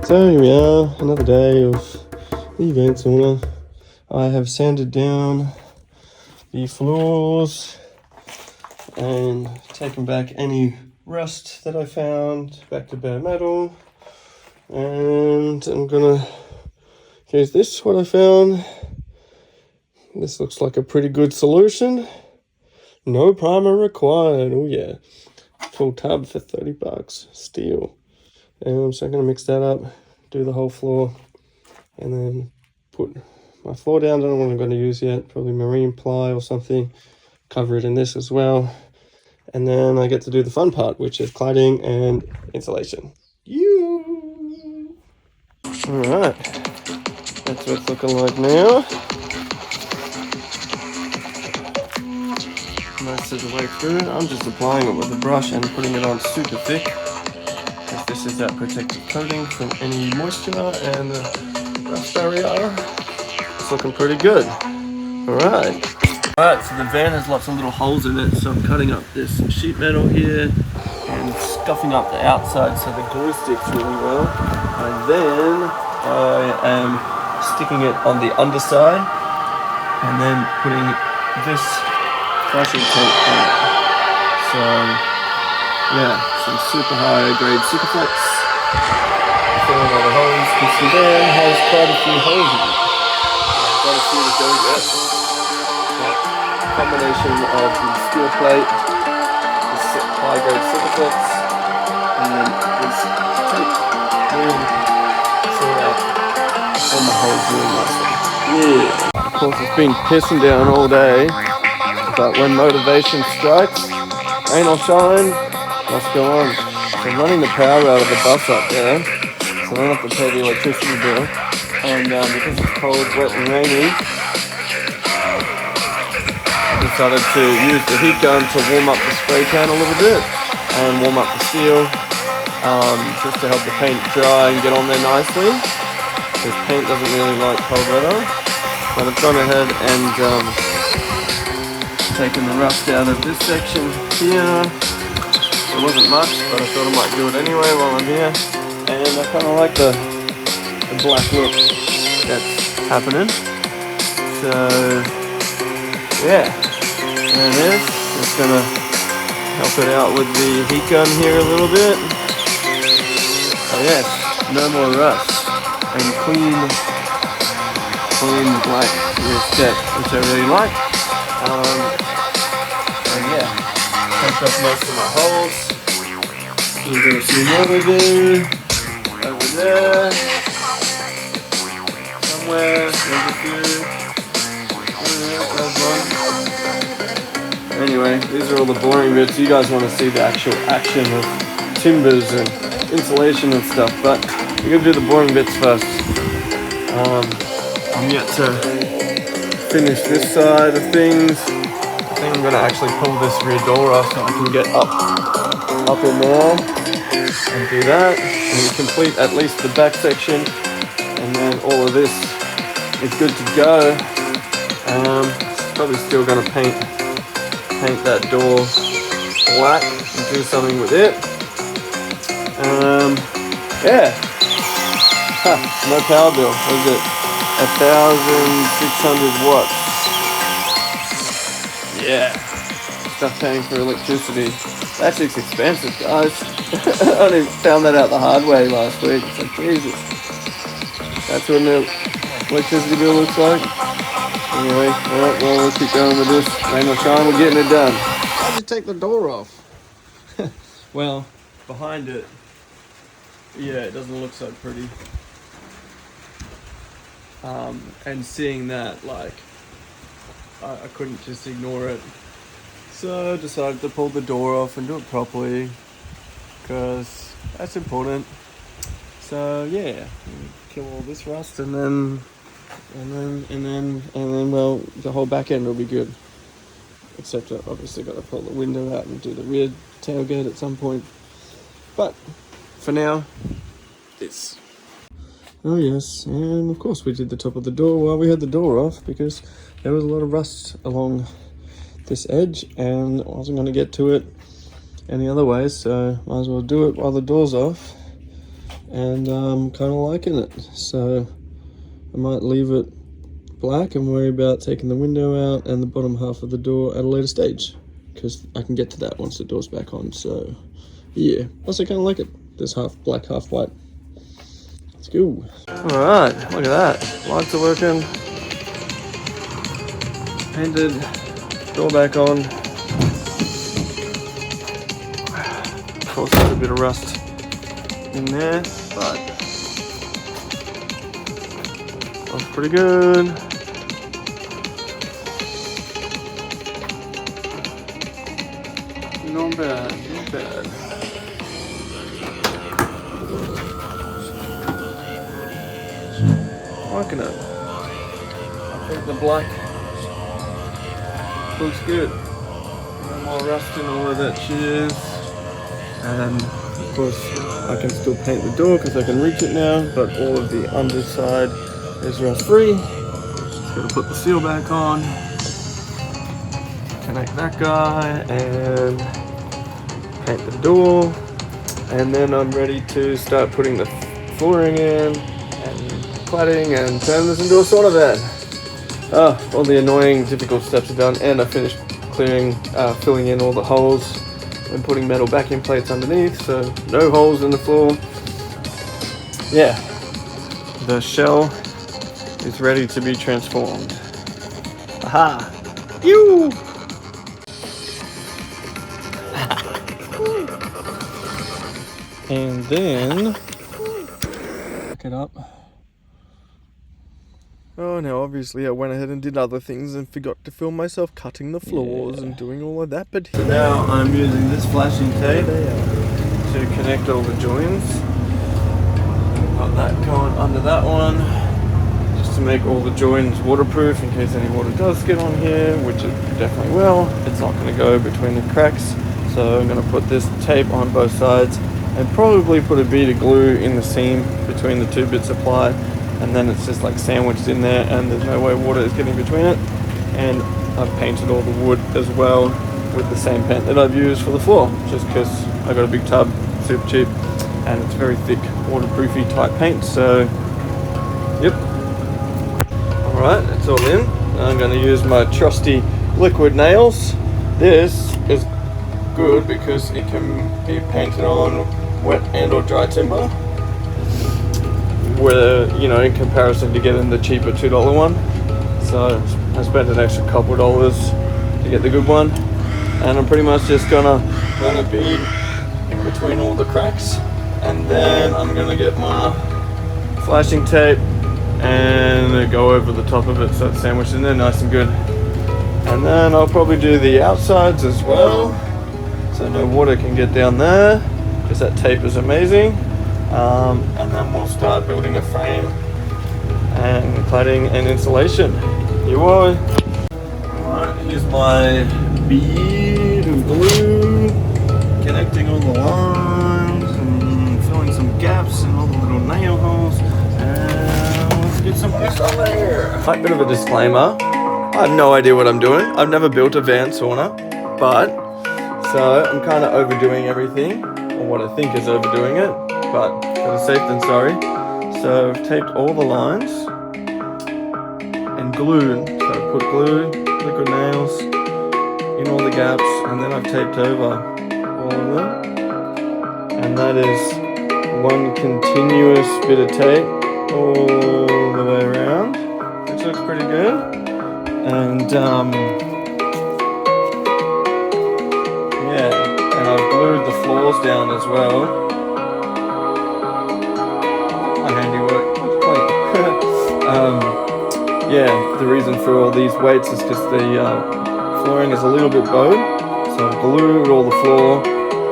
So here we are, another day of the VanSauna. I have sanded down the floors and taken back any rust that I found back to bare metal. And I'm gonna use this, what I found. This looks like a pretty good solution. No primer required. Oh yeah. Full tub for $30. Steel. So I'm going to mix that up, do the whole floor, and then put my floor down. I don't know what I'm going to use yet. Probably marine ply or something. Cover it in this as well. And then I get to do the fun part, which is cladding and insulation. Alright. That's what it's looking like now. Most of the way through. I'm just applying it with a brush and putting it on super thick. This is that protective coating from any moisture and the rust barrier. It's looking pretty good. Alright, so the van has lots of little holes in it, so I'm cutting up this sheet metal here and scuffing up the outside so the glue sticks really well. And then I am sticking it on the underside and then putting this flashing tape on it. So yeah, some super high grade Superflex. Filling all the holes. This van has quite a few holes in it. Quite a few to go yet. Combination of the steel plate, the high grade Superflex, and then this tape will fill out all the holes really nicely. Yeah. Of course it's been pissing down all day, but when motivation strikes, rain or shine, let's go on. So I'm running the power out of the bus up there, so I don't have to pay the electricity bill. And because it's cold, wet and rainy, I decided to use the heat gun to warm up the spray can a little bit and warm up the steel, just to help the paint dry and get on there nicely. Because paint doesn't really like cold weather. But I've gone ahead and taken the rust out of this section here. It wasn't much, but I thought I might do it anyway while I'm here. And I kind of like the black look that's happening. So, yeah. There it is. Just gonna help it out with the heat gun here a little bit. Oh yes, no more rust. And clean black step, which I really like. And yeah, touch up most of my holes. We're going to see another there, over there, somewhere, there's a few. There's one. Anyway, these are all the boring bits. You guys want to see the actual action of timbers and insulation and stuff, but we're going to do the boring bits first. I'm yet to finish this side of things. I think I'm going to actually pull this rear door off so I can get up in there and do that. And we complete at least the back section, and then all of this is good to go. Probably still going to paint that door black and do something with it. Yeah. No power bill. What is it? 1,600 watts. Yeah. Stop paying for electricity. That shit's expensive, guys. I only found that out the hard way last week. It's like, Jesus. That's what an electricity bill looks like. Anyway, alright, well, let's keep going with this. Rain or shine, we're getting it done. How'd you take the door off? Well, behind it, yeah, it doesn't look so pretty. And seeing that, like, I couldn't just ignore it. So I decided to pull the door off and do it properly, because that's important. So yeah, kill all this rust and then, well, the whole back end will be good. Except I've obviously got to pull the window out and do the rear tailgate at some point. But for now, this. Oh yes, and of course we did the top of the door while we had the door off, because there was a lot of rust along this edge and I wasn't going to get to it any other way, so might as well do it while the door's off. and I'm kind of liking it. So I might leave it black and worry about taking the window out and the bottom half of the door at a later stage, because I can get to that once the door's back on. So yeah, also kind of like it. There's half black, half white. Let's go. All right, look at that. Lights are working. Painted. Door back on. Of course, there's a bit of rust in there, but looks pretty good. Not bad, not bad. Liking it. I think the black looks good. No more rust in all of that shiz. And of course I can still paint the door because I can reach it now, but all of the underside is rust free. Just gotta put the seal back on, connect that guy, and paint the door. And then I'm ready to start putting the flooring in and cladding and turn this into a sauna van. All the annoying difficult steps are done, and I finished filling in all the holes and putting metal backing plates underneath, so no holes in the floor. Yeah, the shell is ready to be transformed. Aha! You! And then pick it up. Oh, now obviously I went ahead and did other things and forgot to film myself cutting the floors and doing all of that, but so now I'm using this flashing tape to connect all the joins. Got that going under that one, just to make all the joins waterproof in case any water does get on here, which it definitely will. It's not going to go between the cracks, so I'm going to put this tape on both sides and probably put a bead of glue in the seam between the two bits of ply. And then it's just like sandwiched in there, and there's no way water is getting between it. And I've painted all the wood as well with the same paint that I've used for the floor, just because I got a big tub, super cheap, and it's very thick, waterproofy type paint. So, yep. All right, it's all in. I'm going to use my trusty liquid nails. This is good because it can be painted on wet and or dry timber, where, you know, in comparison to getting the cheaper $2 one. So I spent an extra couple of dollars to get the good one, and I'm pretty much just gonna run a bead in between all the cracks, and then I'm gonna get my flashing tape and go over the top of it so it's sandwiched in there nice and good. And then I'll probably do the outsides as well, so no water can get down there, because that tape is amazing. And then we'll start building a frame and cladding and insulation. You are. Alright, here's my bead of glue, connecting all the lines and filling some gaps in all the little nail holes. And let's get some grease on there. A bit of a disclaimer. I have no idea what I'm doing. I've never built a van sauna, but so I'm kind of overdoing everything, or what I think is overdoing it. But better safe than sorry. So I've taped all the lines and glued. So I put glue, liquid nails in all the gaps, and then I've taped over all of them. And that is one continuous bit of tape all the way around, which looks pretty good. And yeah, and I've glued the floors down as well. Yeah, the reason for all these weights is because the flooring is a little bit bowed, so I've glued all the floor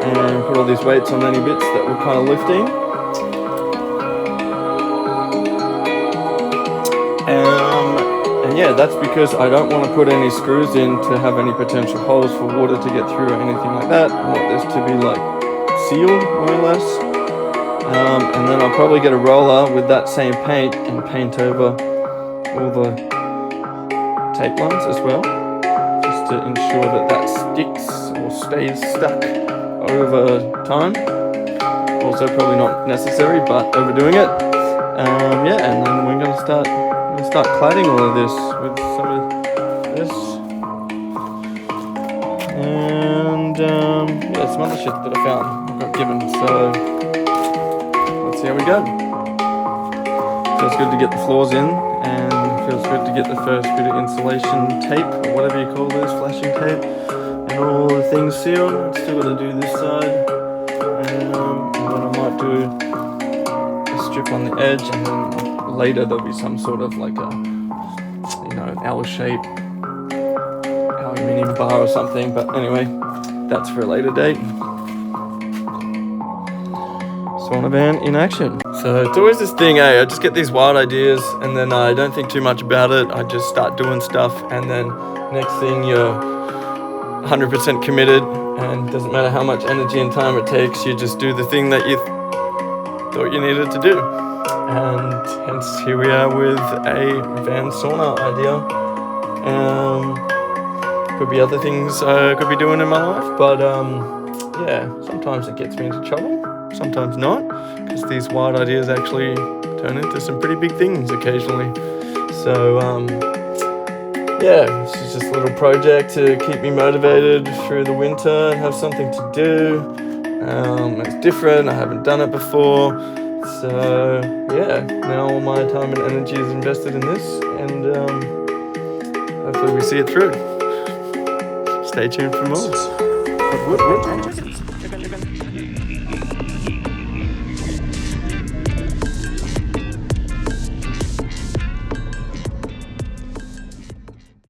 and put all these weights on any bits that were kind of lifting. And yeah, that's because I don't want to put any screws in to have any potential holes for water to get through or anything like that. I want this to be like sealed, more or less. And then I'll probably get a roller with that same paint and paint over all the tape lines as well, just to ensure that that sticks or stays stuck over time. Also probably not necessary, but overdoing it. Yeah, and then we're gonna start cladding all of this with some of this, and yeah, some other shit that I got given. So let's see how we go. Feels good to get the floors in, and feels good to get the first bit of insulation tape, or whatever you call this, flashing tape, and all the things sealed. I've still got to do this side, and then I might do a strip on the edge, and then later there'll be some sort of like a, you know, L-shape aluminium bar or something. But anyway, that's for a later date. Sauna van in action. So it's always this thing, I just get these wild ideas and then I don't think too much about it. I just start doing stuff, and then next thing you're 100% committed, and it doesn't matter how much energy and time it takes, you just do the thing that you thought you needed to do. And hence here we are with a VanSauna idea. Could be other things I could be doing in my life, but yeah, sometimes it gets me into trouble, sometimes not, because these wild ideas actually turn into some pretty big things occasionally. So yeah, this is just a little project to keep me motivated through the winter and have something to do. It's different, I haven't done it before, so yeah, now all my time and energy is invested in this, and hopefully we see it through. Stay tuned for more.